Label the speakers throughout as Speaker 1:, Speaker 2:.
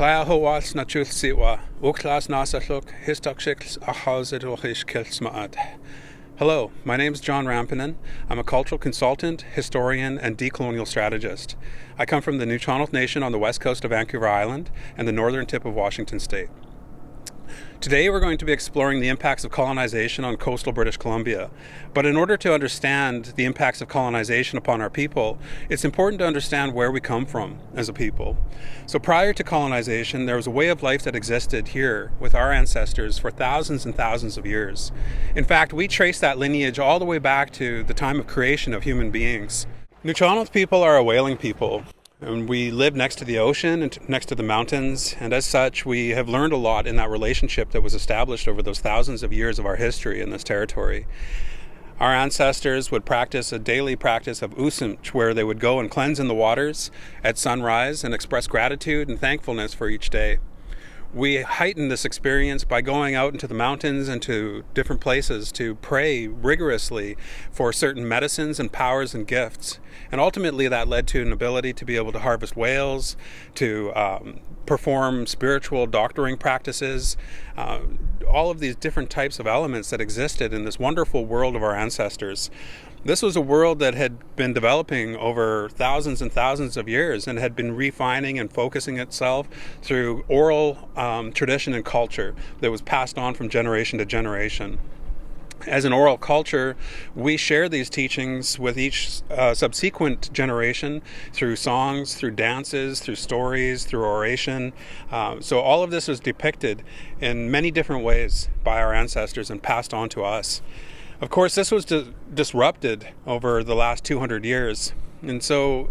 Speaker 1: Claire Howats na Chuth Siwa, Uklas Naasathluk, Histakshikls Ahausidwachish Kilsmaat. Hello, my name is John Rampanen. I'm a cultural consultant, historian, and decolonial strategist. I come from the Naasathluk Nation on the west coast of Vancouver Island and the northern tip of Washington State. Today we're going to be exploring the impacts of colonization on coastal British Columbia. But in order to understand the impacts of colonization upon our people, it's important to understand where we come from as a people. So prior to colonization, there was a way of life that existed here with our ancestors for thousands and thousands of years. In fact, we trace that lineage all the way back to the time of creation of human beings. Naasathluk people are a whaling people. And we live next to the ocean and next to the mountains, and as such, we have learned a lot in that relationship that was established over those thousands of years of our history in this territory. Our ancestors would practice a daily practice of usimch, where they would go and cleanse in the waters at sunrise and express gratitude and thankfulness for each day. We heighten this experience by going out into the mountains and to different places to pray rigorously for certain medicines and powers and gifts. And ultimately that led to an ability to be able to harvest whales, to perform spiritual doctoring practices, all of these different types of elements that existed in this wonderful world of our ancestors. This was a world that had been developing over thousands and thousands of years and had been refining and focusing itself through oral tradition and culture that was passed on from generation to generation. As an oral culture, we share these teachings with each subsequent generation through songs, through dances, through stories, through oration. So all of this was depicted in many different ways by our ancestors and passed on to us. Of course, this was disrupted over the last 200 years. And so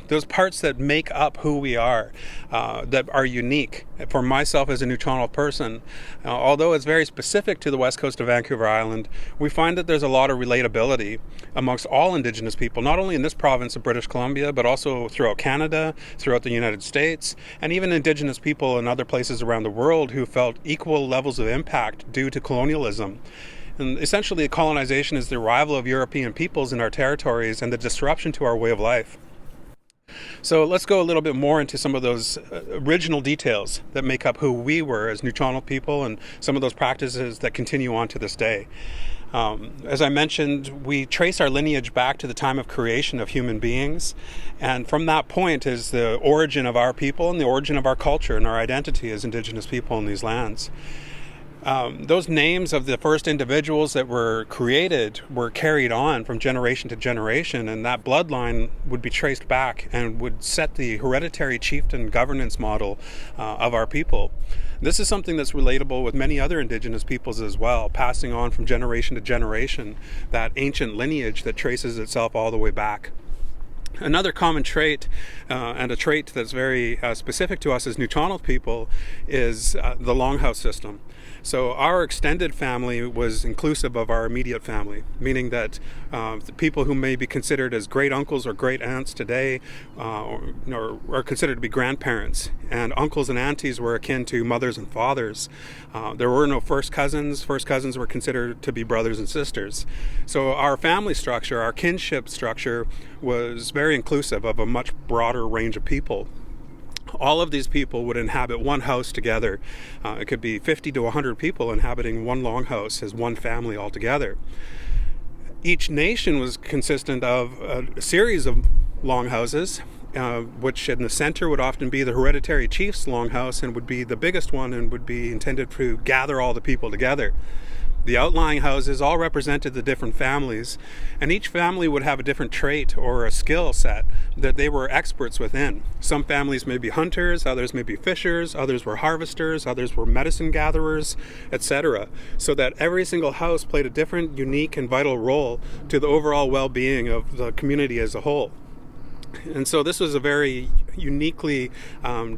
Speaker 1: those parts that make up who we are, that are unique for myself as a Naasathluk person, although it's very specific to the west coast of Vancouver Island, we find that there's a lot of relatability amongst all Indigenous people, not only in this province of British Columbia, but also throughout Canada, throughout the United States, and even Indigenous people in other places around the world who felt equal levels of impact due to colonialism. And essentially, colonization is the arrival of European peoples in our territories and the disruption to our way of life. So let's go a little bit more into some of those original details that make up who we were as Naasathluk people and some of those practices that continue on to this day. As I mentioned, we trace our lineage back to the time of creation of human beings, and from that point is the origin of our people and the origin of our culture and our identity as Indigenous people in these lands. Those names of the first individuals that were created were carried on from generation to generation, and that bloodline would be traced back and would set the hereditary chieftain governance model of our people. This is something that's relatable with many other Indigenous peoples as well, passing on from generation to generation, that ancient lineage that traces itself all the way back. Another common trait, and a trait that's very specific to us as Naasathluk people, is the longhouse system. So our extended family was inclusive of our immediate family, meaning that the people who may be considered as great uncles or great aunts today are considered to be grandparents, and uncles and aunties were akin to mothers and fathers. There were no first cousins. First cousins were considered to be brothers and sisters. So our family structure, our kinship structure, was very inclusive of a much broader range of people. All of these people would inhabit one house together. It could be 50 to 100 people inhabiting one longhouse as one family altogether. Each nation was consistent of a series of longhouses, which in the center would often be the hereditary chief's longhouse and would be the biggest one and would be intended to gather all the people together. The outlying houses all represented the different families, and each family would have a different trait or a skill set that they were experts within. Some families may be hunters, others may be fishers, others were harvesters, others were medicine gatherers, etc. So that every single house played a different, unique, and vital role to the overall well-being of the community as a whole. And so this was a very uniquely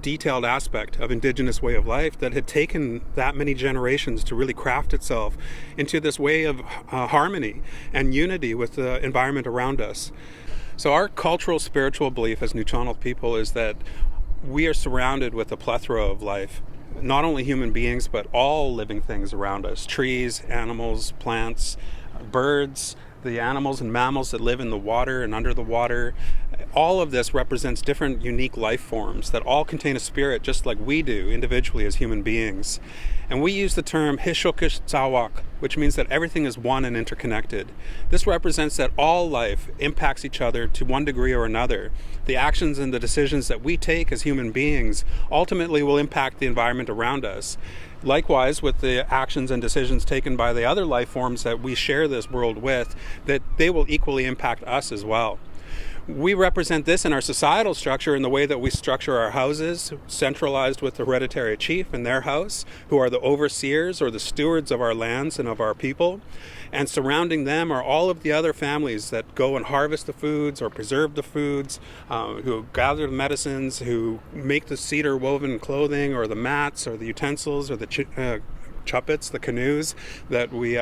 Speaker 1: detailed aspect of Indigenous way of life that had taken that many generations to really craft itself into this way of harmony and unity with the environment around us. So our cultural, spiritual belief as Naasathluk people is that we are surrounded with a plethora of life. Not only human beings, but all living things around us. Trees, animals, plants, birds, the animals and mammals that live in the water and under the water, All of this represents different unique life forms that all contain a spirit just like we do individually as human beings. And we use the term Hishokish Tsawak, which means that everything is one and interconnected. This represents that all life impacts each other to one degree or another. The actions and the decisions that we take as human beings ultimately will impact the environment around us. Likewise, with the actions and decisions taken by the other life forms that we share this world with, that they will equally impact us as well. We represent this in our societal structure in the way that we structure our houses, centralized with the hereditary chief in their house, who are the overseers or the stewards of our lands and of our people. And surrounding them are all of the other families that go and harvest the foods or preserve the foods, who gather the medicines, who make the cedar woven clothing or the mats or the utensils or the chuppets, the canoes that we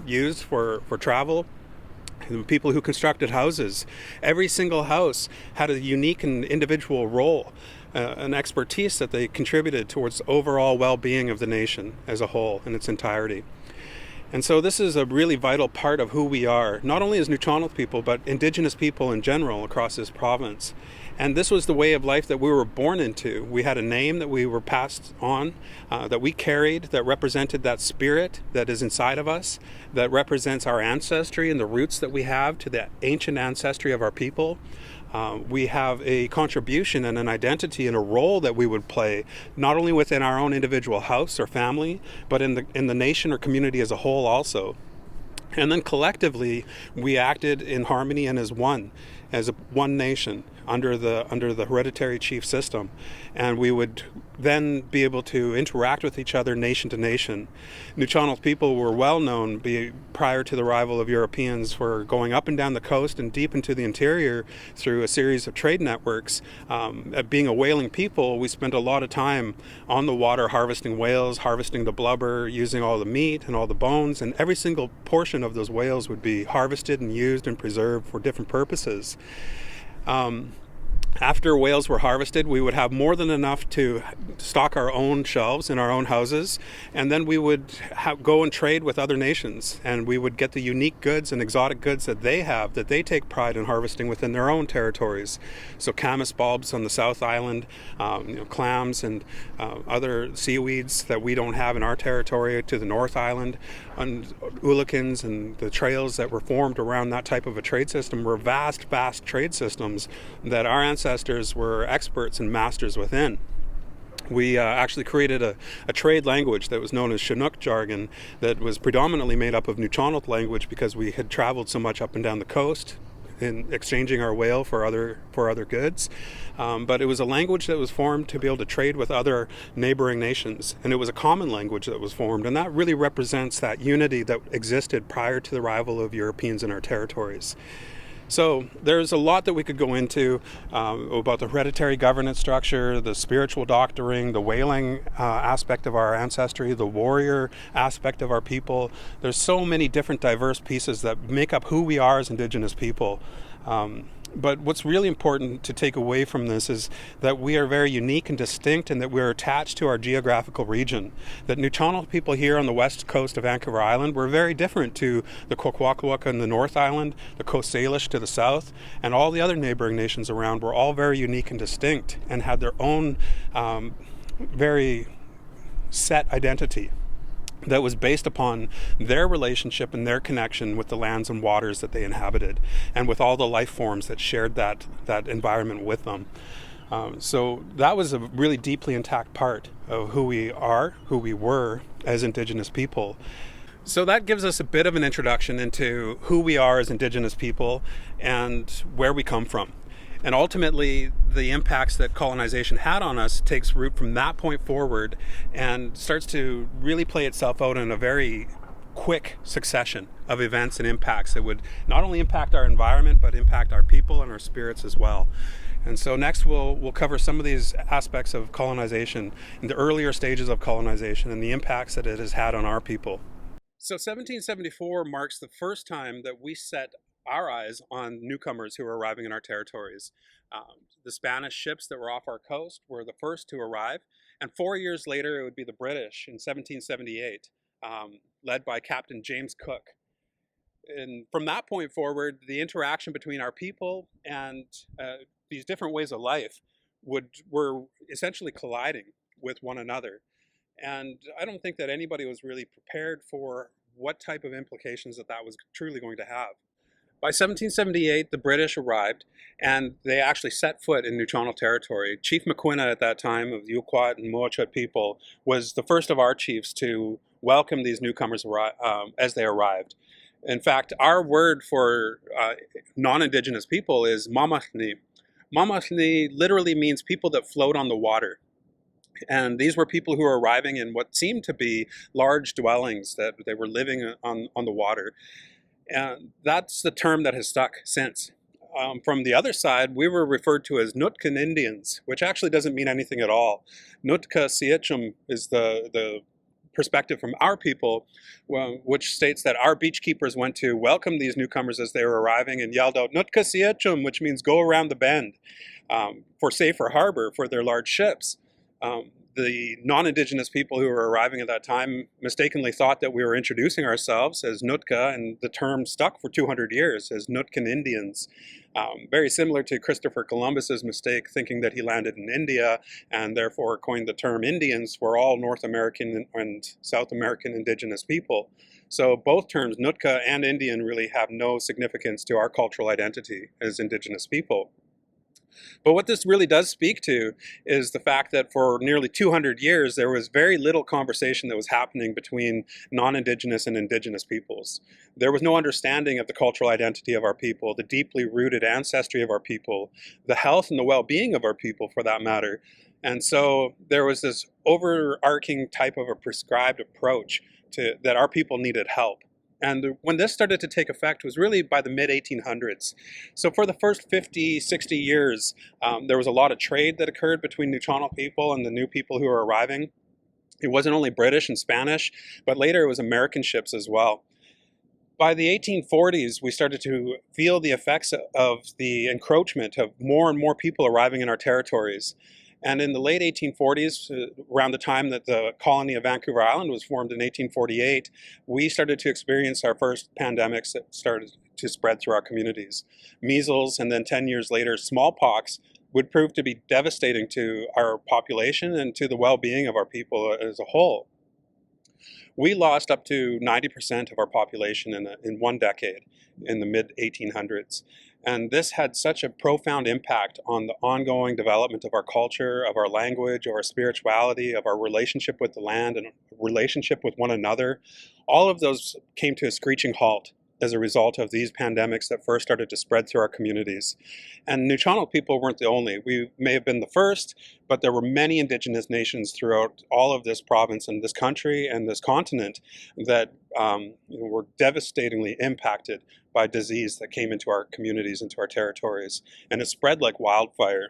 Speaker 1: use for travel. The people who constructed houses. Every single house had a unique and individual role, an expertise that they contributed towards the overall well-being of the nation as a whole in its entirety. And so this is a really vital part of who we are, not only as Nuu-chah-nulth people, but Indigenous people in general across this province. And this was the way of life that we were born into. We had a name that we were passed on, that we carried, that represented that spirit that is inside of us, that represents our ancestry and the roots that we have to the ancient ancestry of our people. We have a contribution and an identity and a role that we would play, not only within our own individual house or family, but in the nation or community as a whole also. And then collectively, we acted in harmony and as one nation under the hereditary chief system, and we would then be able to interact with each other nation to nation. Nuu-chah-nulth people were well known prior to the arrival of Europeans for going up and down the coast and deep into the interior through a series of trade networks. Being a whaling people, we spent a lot of time on the water harvesting whales, harvesting the blubber, using all the meat and all the bones, and every single portion of those whales would be harvested and used and preserved for different purposes. After whales were harvested, we would have more than enough to stock our own shelves in our own houses, and then we would go and trade with other nations, and we would get the unique goods and exotic goods that they have, that they take pride in harvesting within their own territories. So camas bulbs on the South Island, clams and other seaweeds that we don't have in our territory to the North Island, and oolakins and the trails that were formed around that type of a trade system were vast trade systems that our ancestors were experts and masters within. We actually created a trade language that was known as Chinook jargon that was predominantly made up of Nuu-chah-nulth language because we had traveled so much up and down the coast in exchanging our whale for other goods. But it was a language that was formed to be able to trade with other neighboring nations. And it was a common language that was formed. And that really represents that unity that existed prior to the arrival of Europeans in our territories. So there's a lot that we could go into about the hereditary governance structure, the spiritual doctoring, the whaling aspect of our ancestry, the warrior aspect of our people. There's so many different diverse pieces that make up who we are as Indigenous people. But what's really important to take away from this is that we are very unique and distinct, and that we're attached to our geographical region. That Nuu-chah-nulth people here on the west coast of Vancouver Island were very different to the Kwakwaka'wakw in the North Island, the Coast Salish to the south, and all the other neighboring nations around were all very unique and distinct and had their own very set identity that was based upon their relationship and their connection with the lands and waters that they inhabited, and with all the life forms that shared that environment with them. So that was a really deeply intact part of who we are, who we were as Indigenous people. So that gives us a bit of an introduction into who we are as Indigenous people and where we come from. And ultimately, the impacts that colonization had on us takes root from that point forward and starts to really play itself out in a very quick succession of events and impacts that would not only impact our environment, but impact our people and our spirits as well. And so next we'll cover some of these aspects of colonization in the earlier stages of colonization and the impacts that it has had on our people. So 1774 marks the first time that we set our eyes on newcomers who were arriving in our territories. The Spanish ships that were off our coast were the first to arrive, and 4 years later it would be the British in 1778, led by Captain James Cook. And from that point forward, the interaction between our people and these different ways of life were essentially colliding with one another. And I don't think that anybody was really prepared for what type of implications that was truly going to have. By 1778, the British arrived and they actually set foot in Nuu-chah-nulth territory. Chief Maquinna at that time of the Ukwat and Moachut people was the first of our chiefs to welcome these newcomers as they arrived. In fact, our word for non-Indigenous people is Mamachni. Mamachni literally means people that float on the water. And these were people who were arriving in what seemed to be large dwellings that they were living on the water. And that's the term that has stuck since. From the other side, we were referred to as Nutkan Indians, which actually doesn't mean anything at all. Nutka Sietchum is the perspective from our people, which states that our beach keepers went to welcome these newcomers as they were arriving and yelled out Nutka Sietchum, which means go around the bend, for safer harbor for their large ships. The non-Indigenous people who were arriving at that time mistakenly thought that we were introducing ourselves as Nootka, and the term stuck for 200 years as Nutkan Indians. Very similar to Christopher Columbus's mistake thinking that he landed in India and therefore coined the term Indians for all North American and South American Indigenous people. So both terms, Nootka and Indian, really have no significance to our cultural identity as Indigenous people. But what this really does speak to is the fact that for nearly 200 years, there was very little conversation that was happening between non-Indigenous and Indigenous peoples. There was no understanding of the cultural identity of our people, the deeply rooted ancestry of our people, the health and the well-being of our people, for that matter. And so there was this overarching type of a prescribed approach that our people needed help. And when this started to take effect was really by the mid-1800s. So for the first 50, 60 years, there was a lot of trade that occurred between Nuu-chah-nulth people and the new people who were arriving. It wasn't only British and Spanish, but later it was American ships as well. By the 1840s, we started to feel the effects of the encroachment of more and more people arriving in our territories. And in the late 1840s, around the time that the colony of Vancouver Island was formed in 1848, we started to experience our first pandemics that started to spread through our communities. Measles, and then 10 years later, smallpox, would prove to be devastating to our population and to the well-being of our people as a whole. We lost up to 90% of our population in one decade, in the mid-1800s. And this had such a profound impact on the ongoing development of our culture, of our language, of our spirituality, of our relationship with the land and relationship with one another. All of those came to a screeching halt as a result of these pandemics that first started to spread through our communities. And Nuu-chah-nulth people weren't the only. We may have been the first, but there were many Indigenous nations throughout all of this province and this country and this continent that were devastatingly impacted by disease that came into our communities, into our territories, and it spread like wildfire.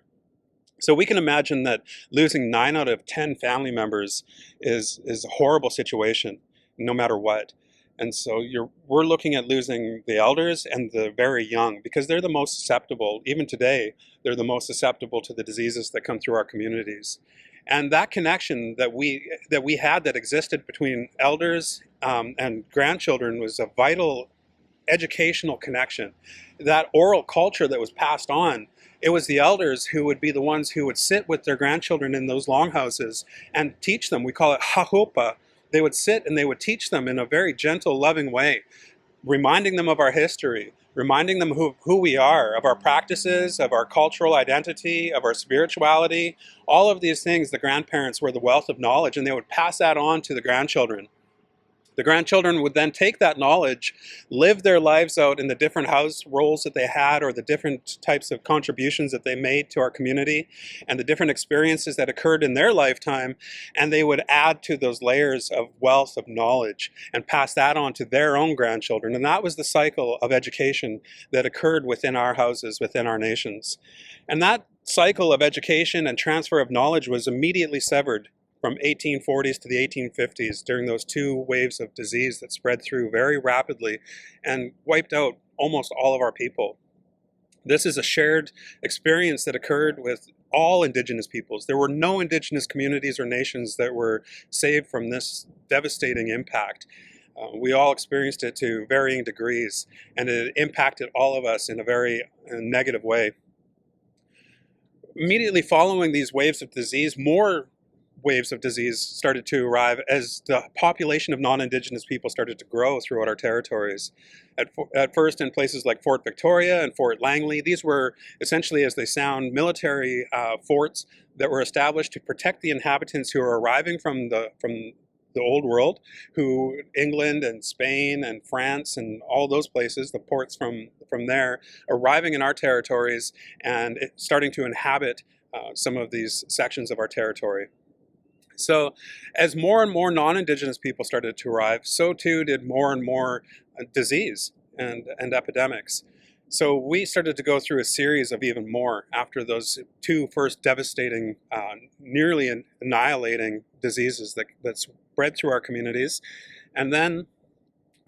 Speaker 1: So we can imagine that losing 9 out of 10 family members is a horrible situation, no matter what. And so we're looking at losing the elders and the very young, because they're the most susceptible. Even today, they're the most susceptible to the diseases that come through our communities. And that connection that we had that existed between elders and grandchildren was a vital educational connection. That oral culture that was passed on, it was the elders who would be the ones who would sit with their grandchildren in those longhouses and teach them. We call it hahupa. They would sit and they would teach them in a very gentle, loving way, reminding them of our history, reminding them who we are, of our practices, of our cultural identity, of our spirituality. All of these things, the grandparents were the wealth of knowledge, and they would pass that on to the grandchildren. The grandchildren would then take that knowledge, live their lives out in the different house roles that they had, or the different types of contributions that they made to our community, and the different experiences that occurred in their lifetime, and they would add to those layers of wealth of knowledge and pass that on to their own grandchildren. And that was the cycle of education that occurred within our houses, within our nations. And that cycle of education and transfer of knowledge was immediately severed from 1840s to the 1850s during those two waves of disease that spread through very rapidly and wiped out almost all of our people. This is a shared experience that occurred with all Indigenous peoples. There were no Indigenous communities or nations that were saved from this devastating impact. We all experienced it to varying degrees, and it impacted all of us in a very negative way. Immediately following these waves of disease, more waves of disease started to arrive as the population of non-Indigenous people started to grow throughout our territories. At first in places like Fort Victoria and Fort Langley, these were essentially, as they sound, military forts that were established to protect the inhabitants who are arriving from the old world, who England and Spain and France and all those places, the ports from there, arriving in our territories and starting to inhabit some of these sections of our territory. So as more and more non-Indigenous people started to arrive, so too did more and more disease and epidemics. So we started to go through a series of even more after those two first devastating, nearly annihilating diseases that spread through our communities. And then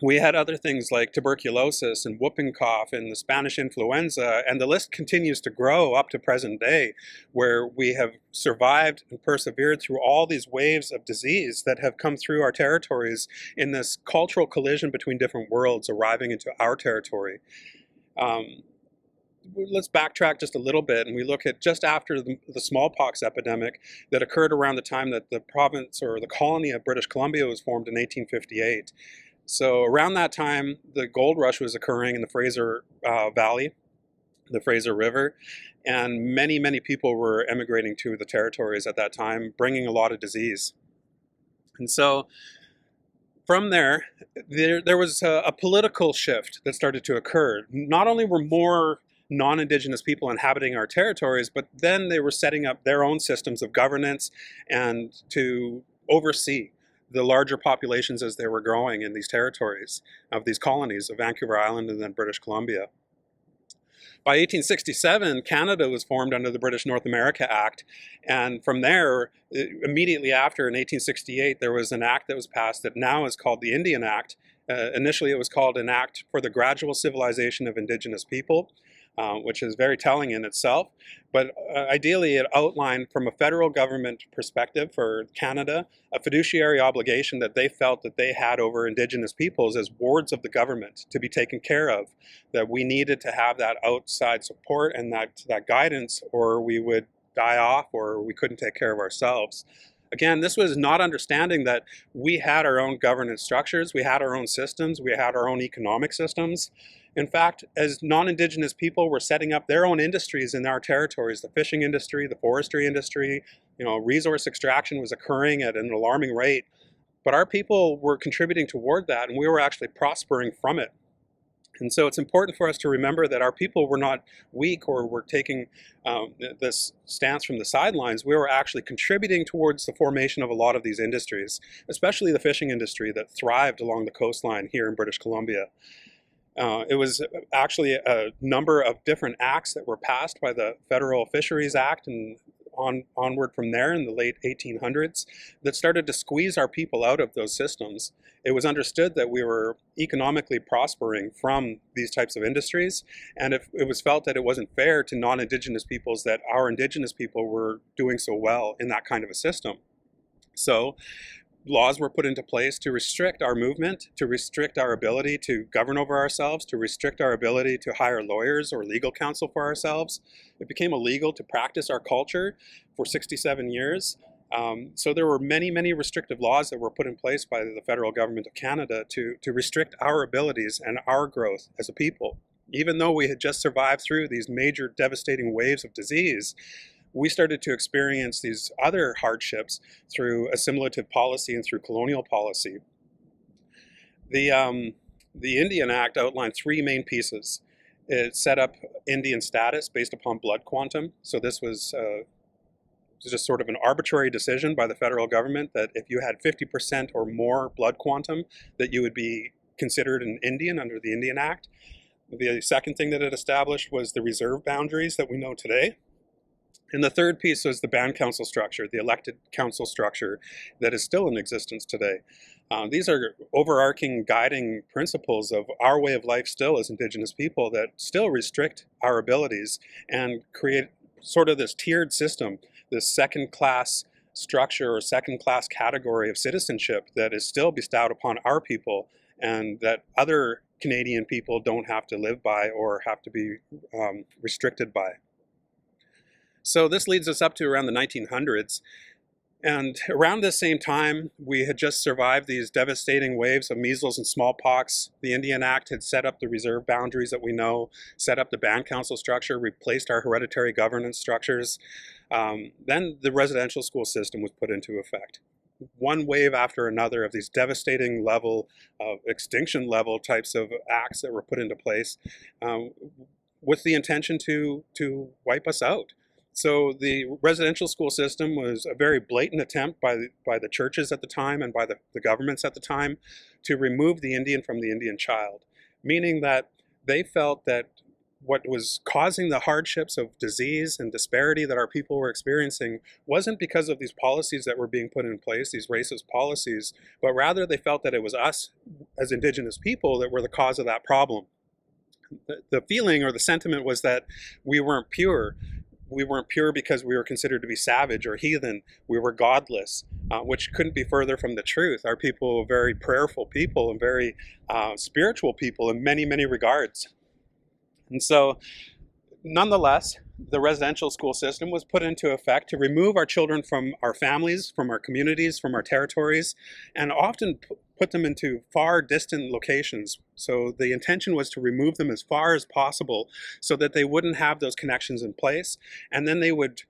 Speaker 1: we had other things like tuberculosis and whooping cough and the Spanish influenza, and the list continues to grow up to present day, where we have survived and persevered through all these waves of disease that have come through our territories in this cultural collision between different worlds arriving into our territory. Let's backtrack just a little bit, and we look at just after the smallpox epidemic that occurred around the time that the province or the colony of British Columbia was formed in 1858. So around that time, the gold rush was occurring in the Fraser Valley, the Fraser River, and many, many people were emigrating to the territories at that time, bringing a lot of disease. And so from there was a political shift that started to occur. Not only were more non-Indigenous people inhabiting our territories, but then they were setting up their own systems of governance and to oversee the larger populations as they were growing in these territories of these colonies of Vancouver Island and then British Columbia. By 1867, Canada was formed under the British North America Act, and from there, immediately after, in 1868, there was an act that was passed that now is called the Indian Act. Initially, it was called an Act for the Gradual Civilization of Indigenous People, which is very telling in itself. But ideally, it outlined from a federal government perspective for Canada a fiduciary obligation that they felt that they had over Indigenous peoples as wards of the government to be taken care of, that we needed to have that outside support and that guidance, or we would die off or we couldn't take care of ourselves. Again, this was not understanding that we had our own governance structures, we had our own systems, we had our own economic systems. In fact, as non-Indigenous people were setting up their own industries in our territories, the fishing industry, the forestry industry, resource extraction was occurring at an alarming rate. But our people were contributing toward that, and we were actually prospering from it. And so it's important for us to remember that our people were not weak or were taking this stance from the sidelines. We were actually contributing towards the formation of a lot of these industries, especially the fishing industry that thrived along the coastline here in British Columbia. It was actually a number of different acts that were passed by the Federal Fisheries Act and onward from there in the late 1800s that started to squeeze our people out of those systems. It was understood that we were economically prospering from these types of industries, and it was felt that it wasn't fair to non-Indigenous peoples that our Indigenous people were doing so well in that kind of a system. So laws were put into place to restrict our movement, to restrict our ability to govern over ourselves, to restrict our ability to hire lawyers or legal counsel for ourselves. It became illegal to practice our culture for 67 years. So there were many, many restrictive laws that were put in place by the federal government of Canada to restrict our abilities and our growth as a people. Even though we had just survived through these major devastating waves of disease, we started to experience these other hardships through assimilative policy and through colonial policy. The Indian Act outlined three main pieces. It set up Indian status based upon blood quantum. So this was just sort of an arbitrary decision by the federal government that if you had 50% or more blood quantum, that you would be considered an Indian under the Indian Act. The second thing that it established was the reserve boundaries that we know today. And the third piece was the band council structure, the elected council structure that is still in existence today. These are overarching guiding principles of our way of life still as Indigenous people that still restrict our abilities and create sort of this tiered system, this second-class structure or second-class category of citizenship that is still bestowed upon our people and that other Canadian people don't have to live by or have to be restricted by. So this leads us up to around the 1900s. And around this same time, we had just survived these devastating waves of measles and smallpox. The Indian Act had set up the reserve boundaries that we know, set up the band council structure, replaced our hereditary governance structures. Then the residential school system was put into effect. One wave after another of these devastating level of extinction level types of acts that were put into place with the intention to wipe us out. So the residential school system was a very blatant attempt by the churches at the time and by the governments at the time to remove the Indian from the Indian child, meaning that they felt that what was causing the hardships of disease and disparity that our people were experiencing wasn't because of these policies that were being put in place, these racist policies, but rather they felt that it was us as Indigenous people that were the cause of that problem. The feeling or the sentiment was that we weren't pure. We weren't pure because we were considered to be savage or heathen. We were godless, which couldn't be further from the truth. Our people were very prayerful people and very spiritual people in many, many regards. And so, nonetheless, the residential school system was put into effect to remove our children from our families, from our communities, from our territories, and often put them into far distant locations. So the intention was to remove them as far as possible so that they wouldn't have those connections in place, and then they would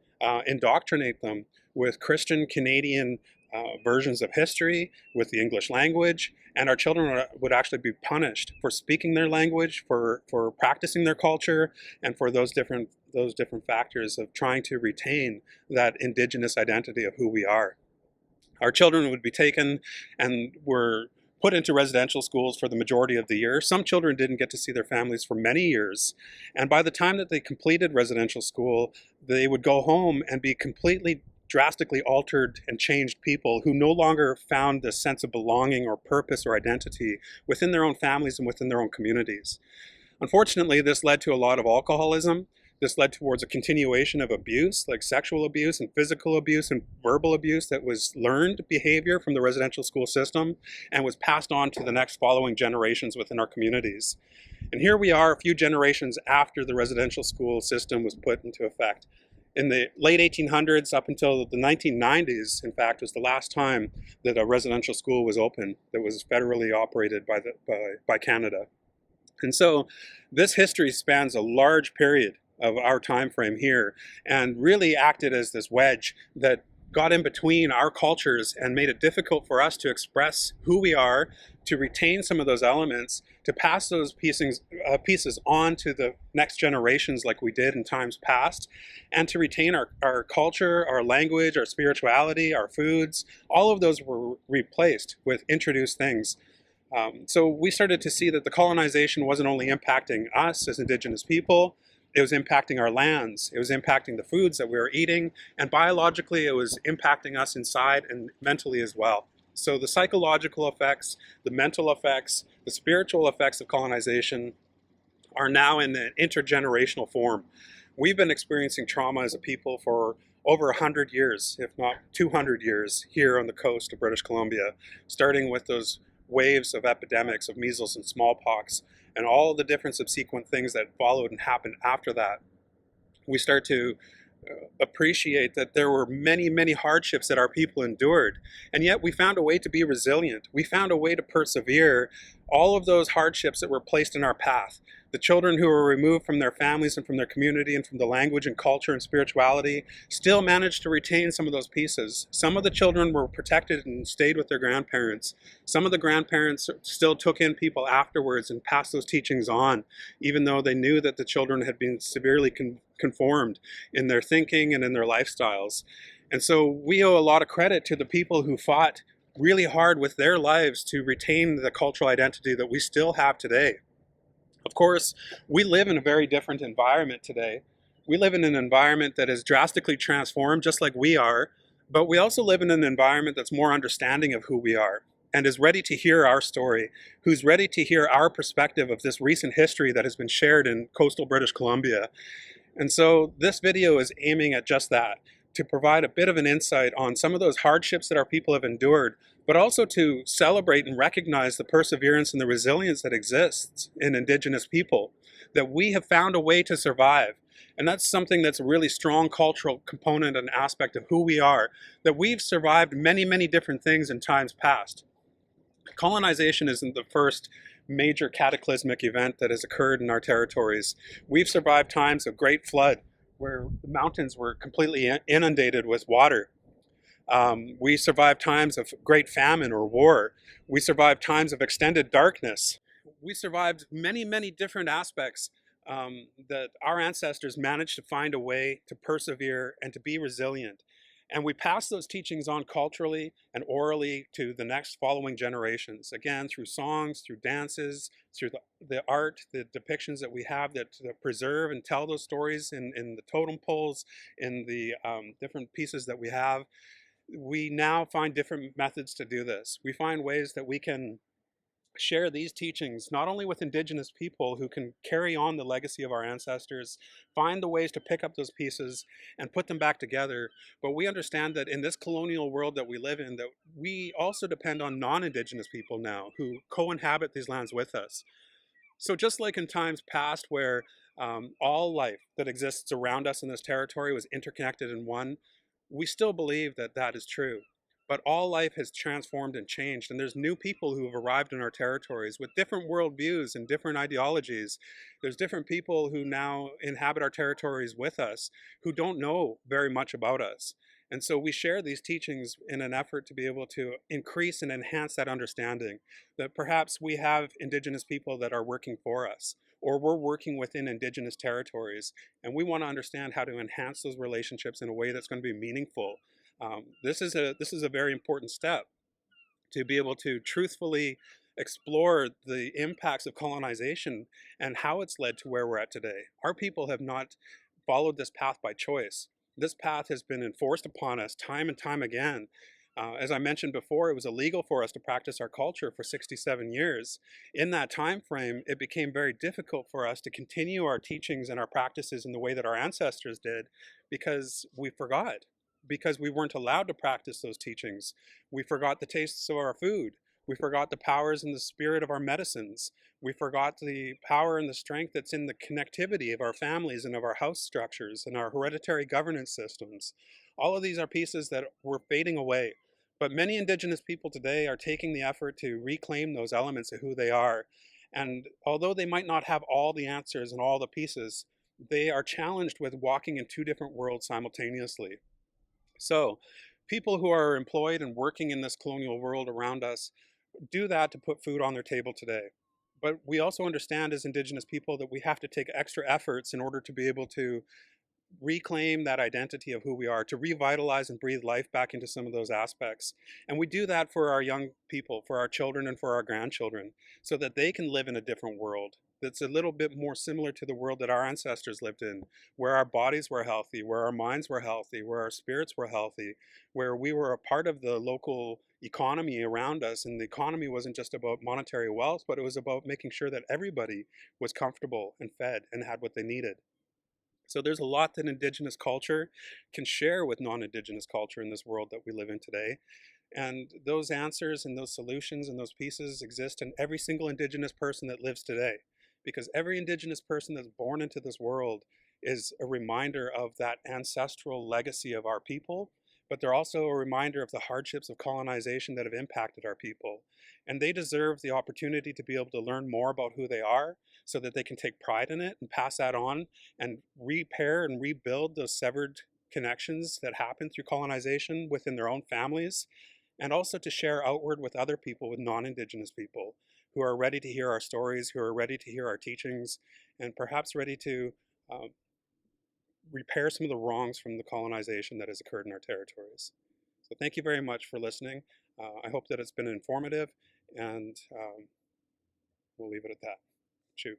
Speaker 1: indoctrinate them with Christian Canadian versions of history, with the English language, and our children would actually be punished for speaking their language, for practicing their culture, and for those different factors of trying to retain that Indigenous identity of who we are. Our children would be taken and were put into residential schools for the majority of the year. Some children didn't get to see their families for many years. And by the time that they completed residential school, they would go home and be completely drastically altered and changed people who no longer found this sense of belonging or purpose or identity within their own families and within their own communities. Unfortunately, this led to a lot of alcoholism. This led towards a continuation of abuse, like sexual abuse and physical abuse and verbal abuse that was learned behavior from the residential school system and was passed on to the next following generations within our communities. And here we are a few generations after the residential school system was put into effect. In the late 1800s up until the 1990s, in fact, was the last time that a residential school was open that was federally operated by Canada. And so this history spans a large period of our time frame here and really acted as this wedge that got in between our cultures and made it difficult for us to express who we are, to retain some of those elements, to pass those pieces on to the next generations like we did in times past, and to retain our culture, our language, our spirituality, our foods. All of those were replaced with introduced things. So we started to see that the colonization wasn't only impacting us as Indigenous people, it was impacting our lands, it was impacting the foods that we were eating, and biologically it was impacting us inside and mentally as well. So the psychological effects, the mental effects, the spiritual effects of colonization are now in an intergenerational form. We've been experiencing trauma as a people for over 100 years, if not 200 years, here on the coast of British Columbia, starting with those waves of epidemics of measles and smallpox, and all the different subsequent things that followed and happened after that. We start to appreciate that there were many, many hardships that our people endured, and yet we found a way to be resilient. We found a way to persevere all of those hardships that were placed in our path. The children who were removed from their families and from their community and from the language and culture and spirituality still managed to retain some of those pieces. Some of the children were protected and stayed with their grandparents. Some of the grandparents still took in people afterwards and passed those teachings on, even though they knew that the children had been severely conformed in their thinking and in their lifestyles. And so we owe a lot of credit to the people who fought really hard with their lives to retain the cultural identity that we still have today. Of course, we live in a very different environment today. We live in an environment that is drastically transformed, just like we are, but we also live in an environment that's more understanding of who we are and is ready to hear our story, who's ready to hear our perspective of this recent history that has been shared in coastal British Columbia. And so this video is aiming at just that, to provide a bit of an insight on some of those hardships that our people have endured, but also to celebrate and recognize the perseverance and the resilience that exists in Indigenous people, that we have found a way to survive. And that's something that's a really strong cultural component and aspect of who we are, that we've survived many, many different things in times past. Colonization isn't the first major cataclysmic event that has occurred in our territories. We've survived times of great flood where the mountains were completely inundated with water. We survived times of great famine or war. We survived times of extended darkness. We survived many, many different aspects that our ancestors managed to find a way to persevere and to be resilient. And we pass those teachings on culturally and orally to the next following generations, again, through songs, through dances, through the art, the depictions that we have that preserve and tell those stories in the totem poles, in the different pieces that we have. We now find different methods to do this. We find ways that we can share these teachings not only with Indigenous people who can carry on the legacy of our ancestors, find the ways to pick up those pieces and put them back together, but we understand that in this colonial world that we live in, that we also depend on non-Indigenous people now who co-inhabit these lands with us. So just like in times past where all life that exists around us in this territory was interconnected in one, we still believe that that is true. But all life has transformed and changed, and there's new people who have arrived in our territories with different worldviews and different ideologies. There's different people who now inhabit our territories with us who don't know very much about us. And so we share these teachings in an effort to be able to increase and enhance that understanding that perhaps we have Indigenous people that are working for us, or we're working within Indigenous territories, and we want to understand how to enhance those relationships in a way that's going to be meaningful. This is a very important step to be able to truthfully explore the impacts of colonization and how it's led to where we're at today. Our people have not followed this path by choice. This path has been enforced upon us time and time again. As I mentioned before, it was illegal for us to practice our culture for 67 years. In that time frame, it became very difficult for us to continue our teachings and our practices in the way that our ancestors did because we forgot, because we weren't allowed to practice those teachings. We forgot the tastes of our food. We forgot the powers and the spirit of our medicines. We forgot the power and the strength that's in the connectivity of our families and of our house structures and our hereditary governance systems. All of these are pieces that were fading away. But many Indigenous people today are taking the effort to reclaim those elements of who they are. And although they might not have all the answers and all the pieces, they are challenged with walking in two different worlds simultaneously. So, people who are employed and working in this colonial world around us do that to put food on their table today. But we also understand as Indigenous people that we have to take extra efforts in order to be able to reclaim that identity of who we are, to revitalize and breathe life back into some of those aspects. And we do that for our young people, for our children and for our grandchildren, so that they can live in a different world that's a little bit more similar to the world that our ancestors lived in, where our bodies were healthy, where our minds were healthy, where our spirits were healthy, where we were a part of the local economy around us. And the economy wasn't just about monetary wealth, but it was about making sure that everybody was comfortable and fed and had what they needed. So there's a lot that Indigenous culture can share with non-Indigenous culture in this world that we live in today. And those answers and those solutions and those pieces exist in every single Indigenous person that lives today. Because every Indigenous person that's born into this world is a reminder of that ancestral legacy of our people, but they're also a reminder of the hardships of colonization that have impacted our people. And they deserve the opportunity to be able to learn more about who they are so that they can take pride in it and pass that on and repair and rebuild those severed connections that happened through colonization within their own families, and also to share outward with other people, with non-Indigenous people who are ready to hear our stories, who are ready to hear our teachings, and perhaps ready to uh, repair some of the wrongs from the colonization that has occurred in our territories. So thank you very much for listening. I hope that it's been informative, and we'll leave it at that. Chew.